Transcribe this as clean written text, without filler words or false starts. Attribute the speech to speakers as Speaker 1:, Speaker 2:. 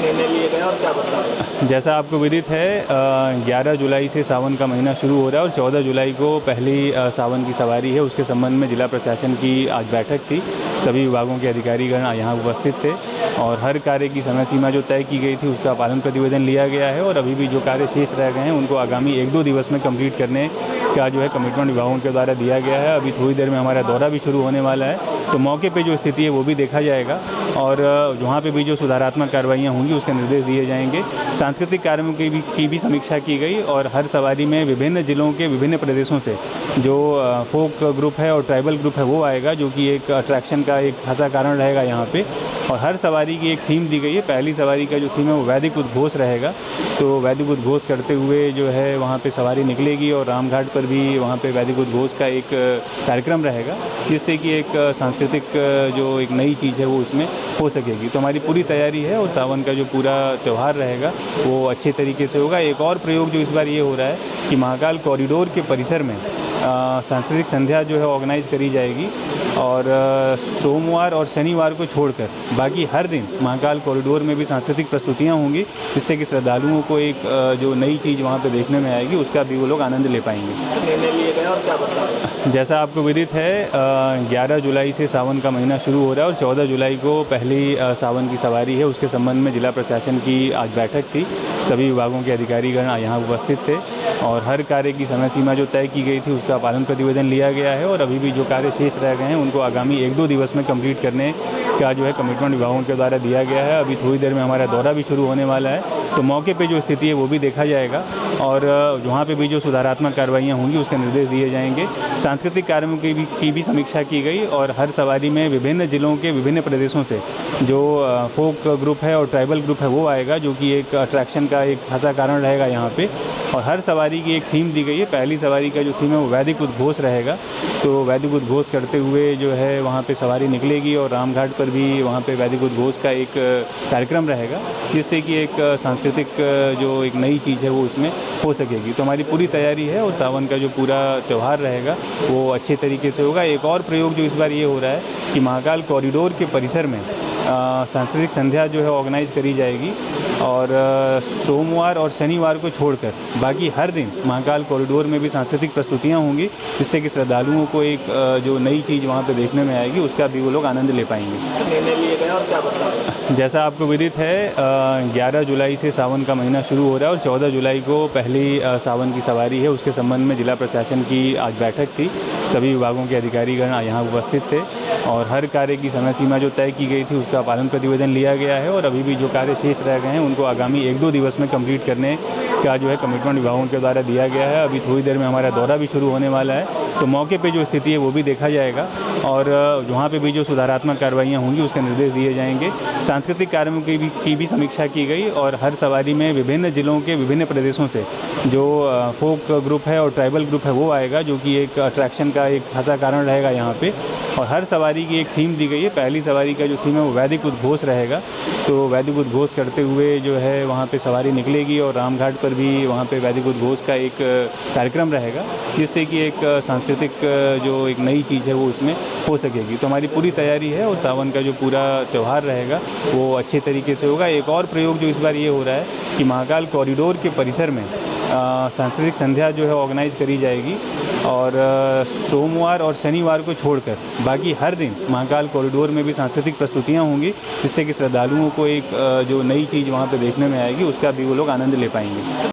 Speaker 1: निर्णय लिए गए और क्या बताएं?
Speaker 2: जैसा आपको विदित है 11 जुलाई से सावन का महीना शुरू हो रहा है और 14 जुलाई को पहली सावन की सवारी है। उसके संबंध में जिला प्रशासन की आज बैठक थी। सभी विभागों के अधिकारीगण यहाँ उपस्थित थे और हर कार्य की समय सीमा जो तय की गई थी उसका पालन प्रतिवेदन लिया गया है और अभी भी जो कार्य शेष रह गए हैं उनको आगामी 1-2 दिवस में कंप्लीट करने का जो है कमिटमेंट विभागों के द्वारा दिया गया है। अभी थोड़ी देर में हमारा दौरा भी शुरू होने वाला है, तो मौके पे जो स्थिति है वो भी देखा जाएगा और वहाँ पे भी जो सुधारात्मक कार्रवाइयाँ होंगी उसके निर्देश दिए जाएंगे। सांस्कृतिक कार्यों की भी समीक्षा की गई और हर सवारी में विभिन्न जिलों के विभिन्न प्रदेशों से जो फोक ग्रुप है और ट्राइबल ग्रुप है वो आएगा, जो कि एक अट्रैक्शन का एक खासा कारण रहेगा यहाँ पे। और हर सवारी की एक थीम दी गई है। पहली सवारी का जो थीम है वो वैदिक उद्घोष रहेगा, तो वैदिक उद्घोष करते हुए जो है वहाँ पे सवारी निकलेगी और रामघाट पर भी वहाँ पे वैदिक उद्घोष का एक कार्यक्रम रहेगा, जिससे कि एक सांस्कृतिक जो एक नई चीज़ है वो उसमें हो सकेगी। तो हमारी पूरी तैयारी है और सावन का जो पूरा त्यौहार रहेगा वो अच्छे तरीके से होगा। एक और प्रयोग जो इस बार ये हो रहा है कि महाकाल कॉरिडोर के परिसर में सांस्कृतिक संध्या जो है ऑर्गेनाइज करी जाएगी और सोमवार और शनिवार को छोड़कर बाकी हर दिन महाकाल कॉरिडोर में भी सांस्कृतिक प्रस्तुतियाँ होंगी, जिससे कि श्रद्धालुओं को एक जो नई चीज़ वहाँ पे देखने में आएगी उसका भी वो लोग आनंद ले पाएंगे।
Speaker 1: निर्णय लिए गए और क्या बताएं?
Speaker 2: जैसा आपको विदित है 11 जुलाई से सावन का महीना शुरू हो रहा है और 14 जुलाई को पहली सावन की सवारी है। उसके संबंध में जिला प्रशासन की आज बैठक थी। सभी विभागों के अधिकारीगण यहाँ उपस्थित थे और हर कार्य की समय सीमा जो तय की गई थी उसका पालन प्रतिवेदन लिया गया है और अभी भी जो कार्य शेष रह गए हैं उनको आगामी 1-2 दिवस में कंप्लीट करने का जो है कमिटमेंट विभागों के द्वारा दिया गया है। अभी थोड़ी देर में हमारा दौरा भी शुरू होने वाला है, तो मौके पे जो स्थिति है वो भी देखा जाएगा और वहाँ पे भी जो सुधारात्मक कार्रवाइयाँ होंगी उसके निर्देश दिए जाएंगे। सांस्कृतिक कार्यों की भी समीक्षा की गई और हर सवारी में विभिन्न जिलों के विभिन्न प्रदेशों से जो फोक ग्रुप है और ट्राइबल ग्रुप है वो आएगा, जो कि एक अट्रैक्शन का एक खासा कारण रहेगा यहाँ पे। और हर सवारी की एक थीम दी गई है। पहली सवारी का जो थीम है वो वैदिक उद्घोष रहेगा, तो वैदिक उद्घोष करते हुए जो है वहाँ पे सवारी निकलेगी और रामघाट पर भी वहाँ पे वैदिक उद्घोष का एक कार्यक्रम रहेगा, जिससे कि एक सांस्कृतिक जो एक नई चीज़ है वो उसमें हो सकेगी। तो हमारी पूरी तैयारी है और सावन का जो पूरा त्यौहार रहेगा वो अच्छे तरीके से होगा। एक और प्रयोग जो इस बार ये हो रहा है कि महाकाल कॉरिडोर के परिसर में सांस्कृतिक संध्या जो है ऑर्गेनाइज करी जाएगी और सोमवार और शनिवार को छोड़कर बाकी हर दिन महाकाल कॉरिडोर में भी सांस्कृतिक प्रस्तुतियाँ होंगी, जिससे कि श्रद्धालुओं को एक जो नई चीज़ वहाँ पे देखने में आएगी उसका भी वो लोग आनंद ले पाएंगे।
Speaker 1: निर्णय लिए गए और क्या बताएं?
Speaker 2: जैसा आपको विदित है 11 जुलाई से सावन का महीना शुरू हो रहा है और 14 जुलाई को पहली सावन की सवारी है। उसके संबंध में जिला प्रशासन की आज बैठक थी। सभी विभागों के अधिकारीगण यहाँ उपस्थित थे और हर कार्य की समय सीमा जो तय की गई थी उसका पालन प्रतिवेदन लिया गया है और अभी भी जो कार्य शेष रह गए हैं उनको आगामी 1-2 दिवस में कंप्लीट करने का जो है कमिटमेंट विभागों के द्वारा दिया गया है। अभी थोड़ी देर में हमारा दौरा भी शुरू होने वाला है, तो मौके पे जो स्थिति है वो भी देखा जाएगा और वहाँ पे भी जो सुधारात्मक कार्रवाइयाँ होंगी उसके निर्देश दिए जाएंगे। सांस्कृतिक कार्यों की भी समीक्षा की गई और हर सवारी में विभिन्न जिलों के विभिन्न प्रदेशों से जो फोक ग्रुप है और ट्राइबल ग्रुप है वो आएगा, जो कि एक अट्रैक्शन का एक खासा कारण रहेगा यहाँ पे। और हर सवारी की एक थीम दी गई है। पहली सवारी का जो थीम है वो वैदिक उद्घोष रहेगा, तो वैदिक उद्घोष करते हुए जो है वहाँ पे सवारी निकलेगी और रामघाट पर भी वहाँ पे वैदिक उद्घोष का एक कार्यक्रम रहेगा, जिससे कि एक सांस्कृतिक जो एक नई चीज़ है वो उसमें हो सकेगी। तो हमारी पूरी तैयारी है और सावन का जो पूरा त्यौहार रहेगा वो अच्छे तरीके से होगा। एक और प्रयोग जो इस बार ये हो रहा है कि महाकाल कॉरिडोर के परिसर में सांस्कृतिक संध्या जो है ऑर्गेनाइज करी जाएगी और सोमवार और शनिवार को छोड़कर बाकी हर दिन महाकाल कॉरिडोर में भी सांस्कृतिक प्रस्तुतियाँ होंगी, जिससे कि श्रद्धालुओं को एक जो नई चीज़ वहाँ पे देखने में आएगी उसका भी वो लोग आनंद ले पाएंगे।